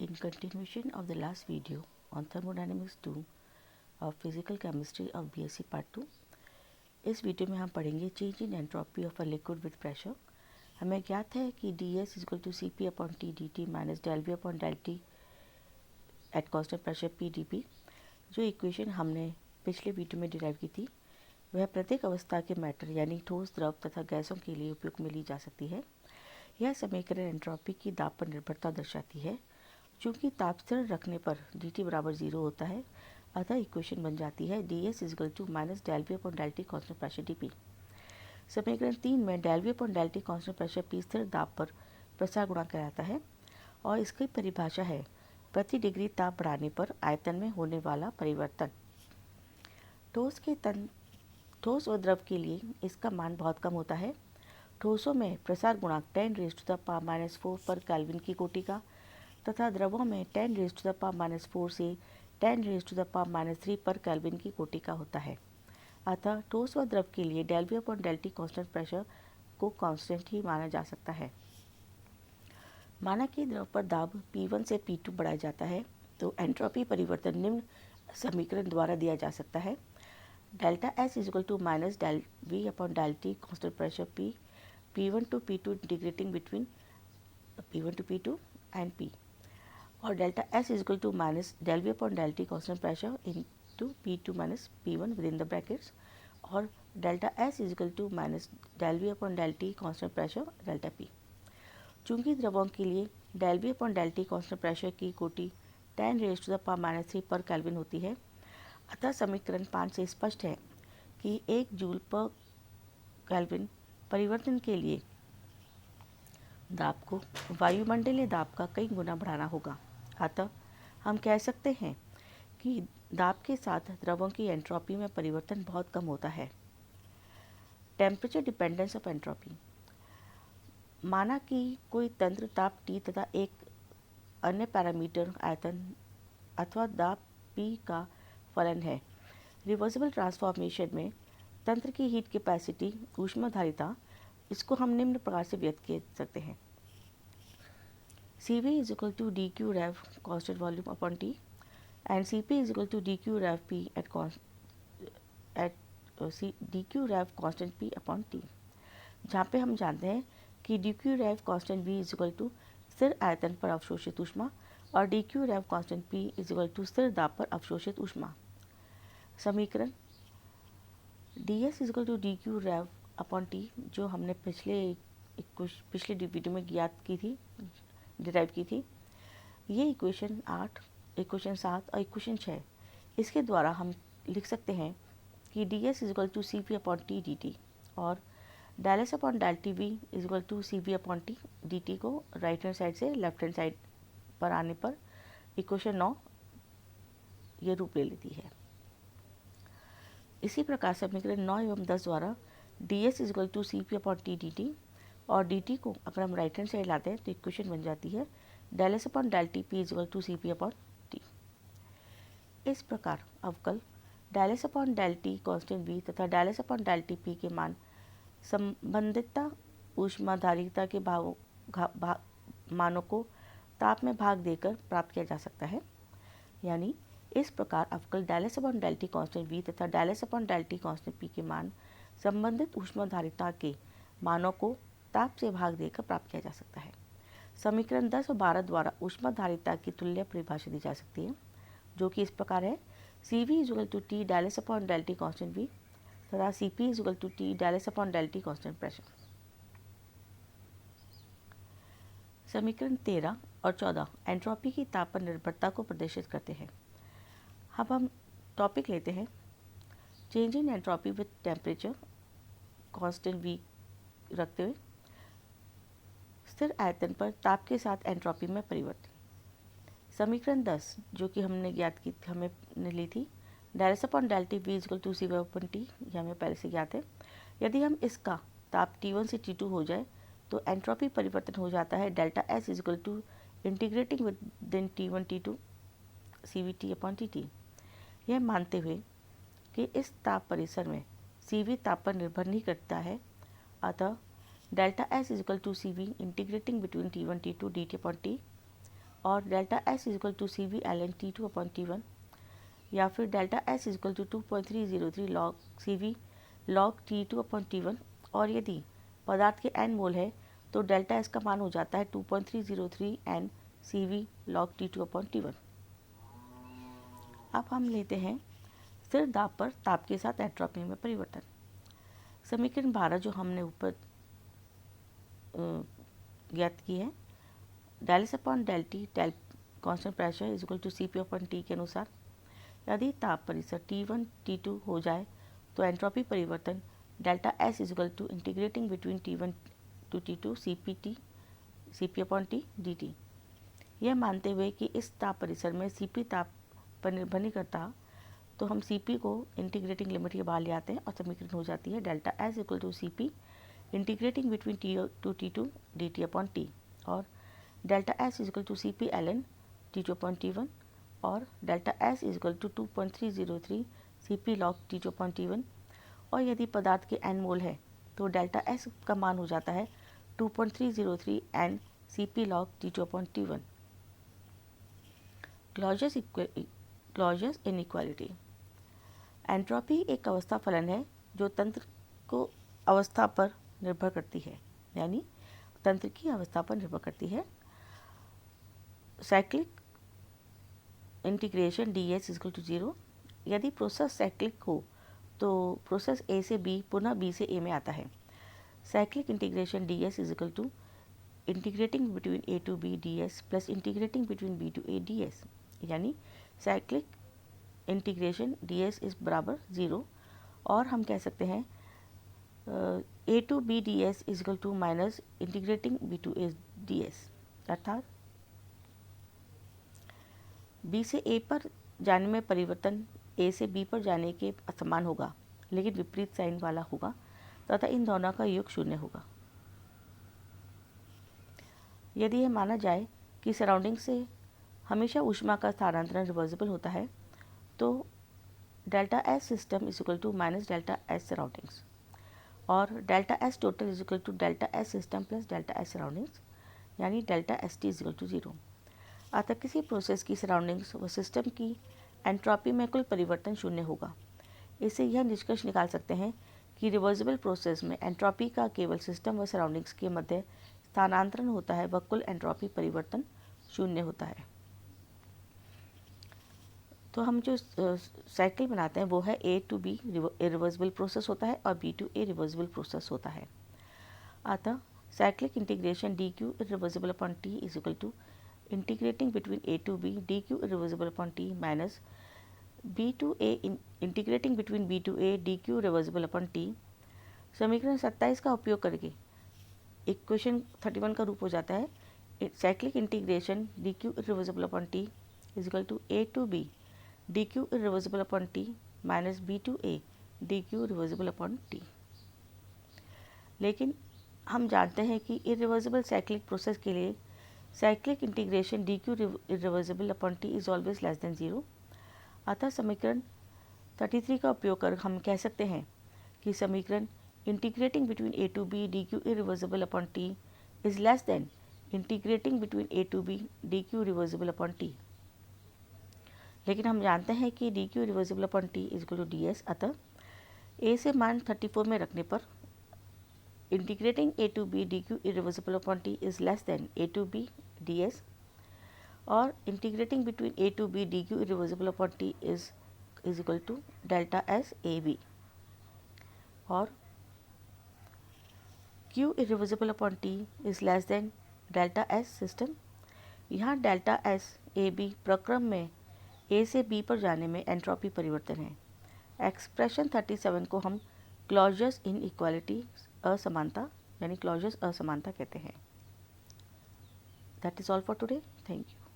In continuation of the last video on thermodynamics 2 of physical chemistry of BSc part 2, इस video में हम पढ़ेंगे change in entropy of a liquid with pressure. हमें ज्ञात है कि ds equal to C P upon T D T minus del V upon del T at constant pressure P D P. जो equation हमने पिछले वीडियो में derive की थी वह प्रत्येक अवस्था के मैटर यानी ठोस, द्रव तथा गैसों के लिए उपयोग में ली जा सकती है। यह समीकरण एंट्रोपी की दाब पर निर्भरता दर्शाती है। चूँकि ताप स्थिर रखने पर dt बराबर 0 होता है, अतः इक्वेशन बन जाती है ds equal to minus del V upon del T constant pressure dp। समीकरण 3 में del V upon del T constant pressure p स्थिर दाब पर प्रसार गुणांक कहलाता है और इसकी परिभाषा है प्रति डिग्री ताप बढ़ाने पर आयतन में होने वाला परिवर्तन। ठोस और द्रव के लिए इसका मान बहुत कम होता है। ठोसों में प्रसार गुणांक 10⁻⁻⁴ पर केल्विन की कोटि का तथा द्रवों में 10⁻⁻⁴ से 10⁻³ पर केल्विन की कोटि का होता है। अतः ठोस व द्रव के लिए del V upon del T constant pressure को कांस्टेंट ही माना जा सकता है। माना कि द्रव पर दाब P1 से P2 बढ़ाया जाता है तो एंट्रोपी परिवर्तन निम्न समीकरण द्वारा दिया जा सकता है। Delta S equal to minus del V upon del T constant pressure P P1 to P2 integrating between P1 to P2 and P और delta S is equal to minus del V upon del T constant pressure into P2 minus P1 within the brackets और delta S is equal to minus del V upon del T constant pressure delta P। चूँकि द्रवों के लिए del V upon del T constant pressure की कोटि 10⁻³ पर kelvin होती है, अतः समीकरण 5 से स्पष्ट है कि 1 जूल पर केल्विन परिवर्तन के लिए दाब को वायुमंडलीय दाब का कई गुना बढ़ाना होगा। अतः हम कह सकते हैं कि दाब के साथ द्रवों की एंट्रोपी में परिवर्तन बहुत कम होता है। Temperature dependence of entropy. माना कि कोई तंत्र ताप T तथा एक अन्य पैरामीटर आयतन अथवा दाब P का फलन है। रिवर्सिबल ट्रांसफॉर्मेशन में तंत्र की हीट कैपेसिटी ऊष्माधारिता इसको हम निम्न प्रकार से व्यक्त कर सकते हैं। Cv is equal to dq rev constant volume upon T and Cp is equal to dq rev P at dq rev constant P upon T, जहाँ पे हम जानते हैं कि dq rev constant V is equal to स्थिर आयतन पर अवशोषित ऊष्मा और dq rev constant P is equal to स्थिर दाब पर अवशोषित ऊष्मा। समीकरण ds is equal to dq rev upon T जो हमने पिछले वीडियो में ज्ञात की थी, डिराइव की थी, ये इक्वेशन 8, इक्वेशन 7 और इक्वेशन 6, इसके द्वारा हम लिख सकते हैं कि ds is equal to C P upon T D T और del S upon del T V is equal to C V upon T D T को राइट हैंड साइड से लेफ्ट हैंड साइड पर आने पर equation 9 ये रूप ले लेती है। इसी प्रकार समीकरण 9 एवं 10 द्वारा ds is equal to C P upon T D T और dt को अगर हम राइट हैंड साइड लाते हैं तो इक्वेशन बन जाती है del S upon del T P is equal to C P upon T. इस प्रकार अवकल del S upon del T constant v तथा del S upon del T P के मान संबंधितता ऊष्माधारिता के मानों को ताप में भाग देकर प्राप्त किया जा सकता है। यानी इस प्रकार अवकल del S upon del T constant v तथा del S upon del T constant p के मान संबंधित ऊष्माधारिता के मानों को ताप से भाग देकर प्राप्त किया जा सकता है। समीकरण 10 और 12 द्वारा ऊष्माधारिता की तुल्य परिभाषा दी जा सकती है, जो कि इस प्रकार है Cv is equal to T del S upon del T constant v तथा Cp is equal to T del S upon del T constant pressure. समीकरण 13 और 14 एंट्रोपी की ताप पर निर्भरता को प्रदर्शित करते हैं। अब हम टॉपिक लेते हैं change in entropy with temperature constant v रखते हुए स्थिर आयतन पर ताप के साथ एंट्रोपी में परिवर्तन। समीकरण 10 जो कि हमने ली थी del S upon del T V is equal to C V upon T, ये हमें पहले से ज्ञात है। यदि हम इसका ताप T1 से T2 हो जाए तो एंट्रोपी परिवर्तन हो जाता है delta S is equal to integrating within T1 T2 C V T upon T T. यह मानते हुए कि इस ताप परिसर में CV ताप पर निर्भर नहीं करता है, अतः delta S is equal to C V integrating between T1 T2 d T upon T और delta S is equal to C V L N T two upon T one, या फिर delta S is equal to 2.303 log C V log T two upon T one, और यदि पदार्थ के N मोल है तो delta S का मान हो जाता है 2.303 N C V log T two upon T one. अब हम लेते हैं स्थिर दाब पर ताप के साथ एंट्रोपी में परिवर्तन। समीकरण 12 जो हमने ऊपर ज्ञात की है, del S upon del T del constant pressure is equal to C P upon T के अनुसार यदि ताप परिसर T1 T2 हो जाए तो एंट्रोपी परिवर्तन delta S is equal to integrating between T1 to T2 C P upon T D T. यह मानते हुए कि इस ताप परिसर में Cp ताप पर निर्भर नहीं करता, तो हम Cp को इंटीग्रेटिंग लिमिट के बाहर ले आते हैं और समीकरण हो जाती है delta S equal to C P integrating between T2 d T upon T, और delta S is equal to C P L N T two upon T one, और delta S is equal to 2.303 C P log T two upon T one, और यदि पदार्थ के N मोल है तो delta S का मान हो जाता है 2.303 N C P log T two upon T one. Clausius inequality. Entropy एक अवस्था फलन है जो तंत्र को अवस्था पर निर्भर करती है, यानी तंत्र की अवस्था पर निर्भर करती है। Cyclic integration D S equal to 0। यदि प्रोसेस साइक्लिक हो तो प्रोसेस ए से बी पुनः बी से ए में आता है। Cyclic integration D S is equal to integrating between A to B D S plus integrating between B to A d S, यानी cyclic integration D S is बराबर 0, और हम कह सकते हैं A to B D S is equal to minus integrating B to A d S, अर्थात B से A पर जाने में परिवर्तन ए से बी पर जाने के समान होगा, लेकिन विपरीत साइन वाला होगा तथा इन दोनों का योग 0 होगा। यदि यह माना जाए कि सराउंडिंग से हमेशा ऊष्मा का स्थानांतरण रिवर्सिबल होता है, तो delta S system is equal to minus delta S surroundings, और delta S total is equal to delta S system plus delta S surroundings, यानी delta S T is equal to 0। अतः किसी प्रोसेस की surroundings व system की entropy में कुल परिवर्तन 0 होगा। इससे यह निष्कर्ष निकाल सकते हैं कि रिवर्सिबल प्रोसेस में एंट्रोपी का केवल सिस्टम व सराउंडिंग्स के मध्य स्थानांतरण होता है व कुल एंट्रोपी परिवर्तन 0 होता है। तो हम जो साइकिल बनाते हैं वो है A to B reversible process होता है और B to A reversible process होता है। अतः cyclic integration D Q irreversible upon T is equal to integrating between A to B D Q irreversible upon T minus B to A integrating between B to A D Q reversible upon T. समीकरण 27 का उपयोग करके equation 31 का रूप हो जाता है cyclic integration D Q irreversible upon T is equal to A to B D Q irreversible upon T minus B to A D Q reversible upon T. लेकिन हम जानते हैं कि इरिवर्सिबल साइक्लिक प्रोसेस के लिए cyclic integration D Q irreversible upon T is always less than 0। अतः समीकरण 33 का उपयोग कर हम कह सकते हैं कि समीकरण integrating between A to B D Q irreversible upon T is less than integrating between A to B D Q reversible upon T. लेकिन हम जानते हैं कि D Q reversible upon T is equal to D S. अतः ए से मान 34 में रखने पर integrating A to B D Q irreversible upon T is less than A to B D S, और integrating between A to B D Q irreversible upon T is equal to delta S A B, और Q irreversible upon T is less than delta S system. यहाँ delta S A B प्रक्रम में ए से B पर जाने में entropy परिवर्तन है। एक्सप्रेशन 37 को हम क्लॉज़स इनइक्वालिटी असमानता यानी क्लॉज़स असमानता कहते हैं। That is all for today. Thank you.